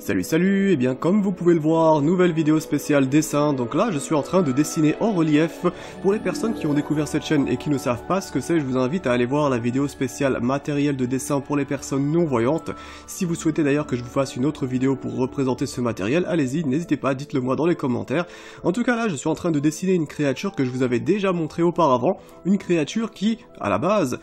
Salut, et bien comme vous pouvez le voir, nouvelle vidéo spéciale dessin. Donc là je suis en train de dessiner en relief. Pour les personnes qui ont découvert cette chaîne et qui ne savent pas ce que c'est, je vous invite à aller voir la vidéo spéciale matériel de dessin pour les personnes non voyantes. Si vous souhaitez d'ailleurs que je vous fasse une autre vidéo pour représenter ce matériel, allez-y, n'hésitez pas, dites-le moi dans les commentaires. En tout cas là je suis en train de dessiner une créature que je vous avais déjà montrée auparavant, une créature qui, à la base,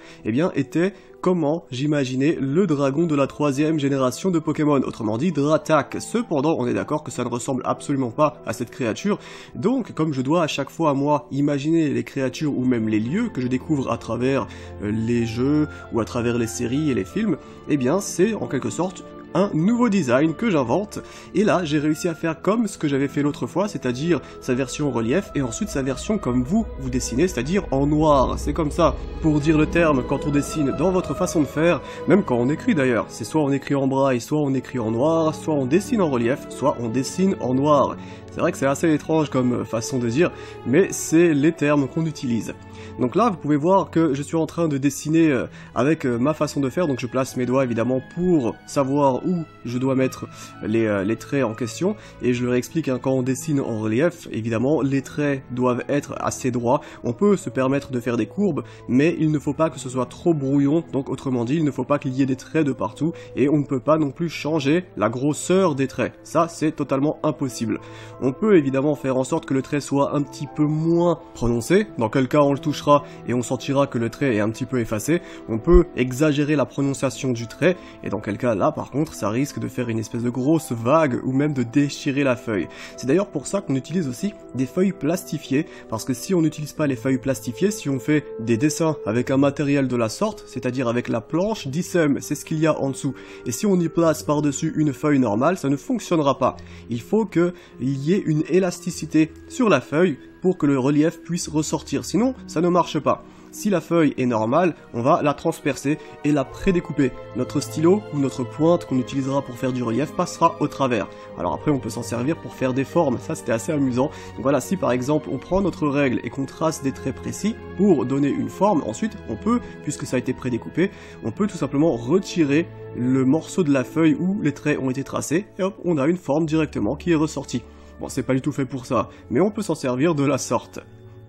était comment j'imaginais le dragon de la 3e génération de Pokémon, autrement dit Dratak. Cependant, on est d'accord que ça ne ressemble absolument pas à cette créature, donc comme je dois à chaque fois à moi imaginer les créatures ou même les lieux que je découvre à travers les jeux ou à travers les séries et les films, eh bien c'est en quelque sorte un nouveau design que j'invente, et là j'ai réussi à faire comme ce que j'avais fait l'autre fois, c'est-à-dire sa version relief et ensuite sa version comme vous dessinez, c'est-à-dire en noir. C'est comme ça, pour dire le terme, quand on dessine dans votre façon de faire, même quand on écrit d'ailleurs, c'est soit on écrit en braille, soit on écrit en noir, soit on dessine en relief, soit on dessine en noir. C'est vrai que c'est assez étrange comme façon de dire, mais c'est les termes qu'on utilise. Donc là, vous pouvez voir que je suis en train de dessiner avec ma façon de faire, donc je place mes doigts évidemment pour savoir où je dois mettre les traits en question, et je leur explique quand on dessine en relief, évidemment, les traits doivent être assez droits, on peut se permettre de faire des courbes, mais il ne faut pas que ce soit trop brouillon, donc autrement dit, il ne faut pas qu'il y ait des traits de partout, et on ne peut pas non plus changer la grosseur des traits, ça c'est totalement impossible. On peut évidemment faire en sorte que le trait soit un petit peu moins prononcé, dans quel cas on le touchera et on sentira que le trait est un petit peu effacé. On peut exagérer la prononciation du trait, et dans quel cas là par contre ça risque de faire une espèce de grosse vague ou même de déchirer la feuille. C'est d'ailleurs pour ça qu'on utilise aussi des feuilles plastifiées, parce que si on n'utilise pas les feuilles plastifiées, si on fait des dessins avec un matériel de la sorte, c'est-à-dire avec la planche d'ISEM, c'est ce qu'il y a en dessous, et si on y place par-dessus une feuille normale, ça ne fonctionnera pas. Il faut qu'il y ait une élasticité sur la feuille pour que le relief puisse ressortir, sinon ça ne marche pas. Si la feuille est normale, on va la transpercer et la prédécouper. Notre stylo ou notre pointe qu'on utilisera pour faire du relief passera au travers. Alors après on peut s'en servir pour faire des formes, ça c'était assez amusant. Donc voilà, si par exemple on prend notre règle et qu'on trace des traits précis pour donner une forme, ensuite on peut, puisque ça a été prédécoupé, on peut tout simplement retirer le morceau de la feuille où les traits ont été tracés, et hop, on a une forme directement qui est ressortie. Bon, c'est pas du tout fait pour ça, mais on peut s'en servir de la sorte.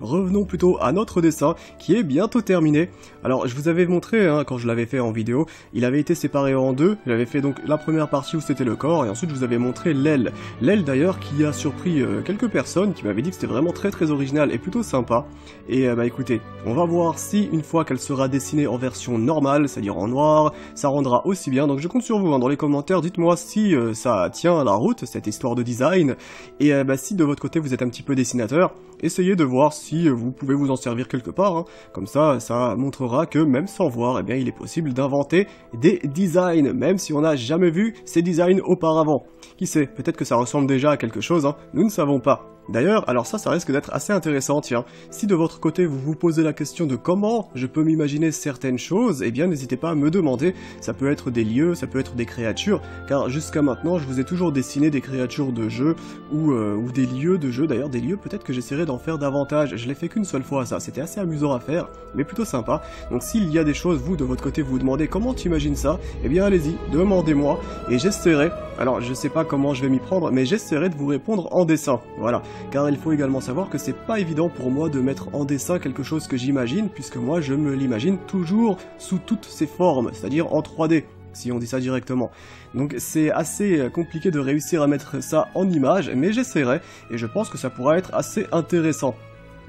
Revenons plutôt à notre dessin, qui est bientôt terminé. Alors, je vous avais montré, quand je l'avais fait en vidéo, il avait été séparé en deux. J'avais fait donc la première partie où c'était le corps, et ensuite je vous avais montré l'aile. L'aile d'ailleurs qui a surpris quelques personnes, qui m'avaient dit que c'était vraiment très original et plutôt sympa. Et bah écoutez, on va voir si une fois qu'elle sera dessinée en version normale, c'est-à-dire en noir, ça rendra aussi bien. Donc je compte sur vous, dans les commentaires, dites-moi si ça tient à la route, cette histoire de design. Et bah si de votre côté vous êtes un petit peu dessinateur, essayez de voir si vous pouvez vous en servir quelque part, Comme ça, ça montrera que même sans voir, eh bien, il est possible d'inventer des designs, même si on n'a jamais vu ces designs auparavant. Qui sait, peut-être que ça ressemble déjà à quelque chose, nous ne savons pas. D'ailleurs, alors ça risque d'être assez intéressant, tiens. Si de votre côté vous vous posez la question de comment je peux m'imaginer certaines choses, eh bien n'hésitez pas à me demander. Ça peut être des lieux, ça peut être des créatures, car jusqu'à maintenant je vous ai toujours dessiné des créatures de jeu, ou des lieux de jeu. D'ailleurs des lieux peut-être que j'essaierai d'en faire davantage. Je l'ai fait qu'une seule fois ça, c'était assez amusant à faire, mais plutôt sympa. Donc s'il y a des choses, vous de votre côté vous vous demandez comment tu imagines ça, eh bien allez-y, demandez-moi, et j'essaierai, alors je sais pas comment je vais m'y prendre, mais j'essaierai de vous répondre en dessin, voilà. Car il faut également savoir que c'est pas évident pour moi de mettre en dessin quelque chose que j'imagine, puisque moi je me l'imagine toujours sous toutes ses formes, c'est-à-dire en 3D, si on dit ça directement. Donc c'est assez compliqué de réussir à mettre ça en image, mais j'essaierai, et je pense que ça pourra être assez intéressant.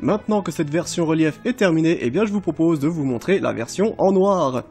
Maintenant que cette version relief est terminée, eh bien je vous propose de vous montrer la version en noir.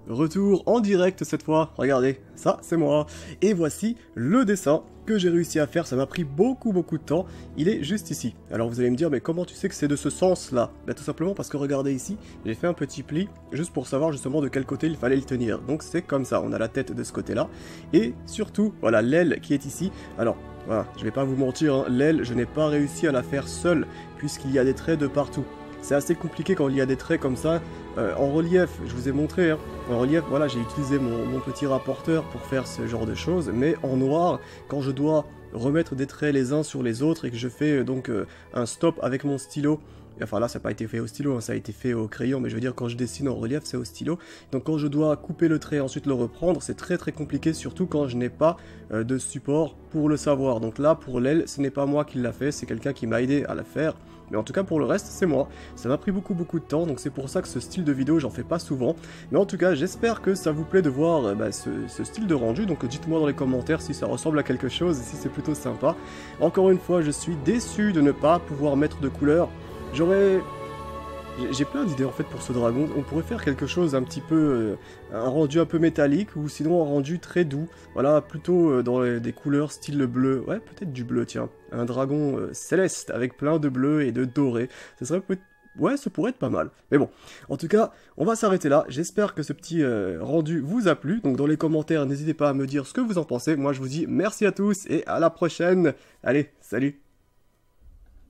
Retour en direct cette fois, regardez, ça c'est moi. Et voici le dessin que j'ai réussi à faire, ça m'a pris beaucoup de temps, il est juste ici. Alors vous allez me dire, mais comment tu sais que c'est de ce sens là? Bah tout simplement parce que regardez ici, j'ai fait un petit pli, juste pour savoir justement de quel côté il fallait le tenir. Donc c'est comme ça, on a la tête de ce côté là, et surtout, voilà l'aile qui est ici. Alors voilà, je vais pas vous mentir, l'aile je n'ai pas réussi à la faire seule, puisqu'il y a des traits de partout. C'est assez compliqué quand il y a des traits comme ça, en relief, je vous ai montré, en relief, voilà, j'ai utilisé mon petit rapporteur pour faire ce genre de choses, mais en noir, quand je dois remettre des traits les uns sur les autres et que je fais donc un stop avec mon stylo Enfin là, ça n'a pas été fait au stylo, hein, ça a été fait au crayon, mais je veux dire, quand je dessine en relief, c'est au stylo. Donc quand je dois couper le trait et ensuite le reprendre, c'est très très compliqué, surtout quand je n'ai pas de support pour le savoir. Donc là, pour l'aile, ce n'est pas moi qui l'a fait, c'est quelqu'un qui m'a aidé à la faire. Mais en tout cas, pour le reste, c'est moi. Ça m'a pris beaucoup de temps, donc c'est pour ça que ce style de vidéo, j'en fais pas souvent. Mais en tout cas, j'espère que ça vous plaît de voir ce style de rendu. Donc dites-moi dans les commentaires si ça ressemble à quelque chose et si c'est plutôt sympa. Encore une fois, je suis déçu de ne pas pouvoir mettre de couleur. J'ai plein d'idées en fait pour ce dragon. On pourrait faire quelque chose un petit peu... un rendu un peu métallique ou sinon un rendu très doux. Voilà, plutôt dans des couleurs style bleu. Ouais, peut-être du bleu, tiens. Un dragon céleste avec plein de bleu et de doré. Ça serait peut-être... Ouais, ça pourrait être pas mal. Mais bon, en tout cas, on va s'arrêter là. J'espère que ce petit rendu vous a plu. Donc dans les commentaires, n'hésitez pas à me dire ce que vous en pensez. Moi, je vous dis merci à tous et à la prochaine. Allez, salut!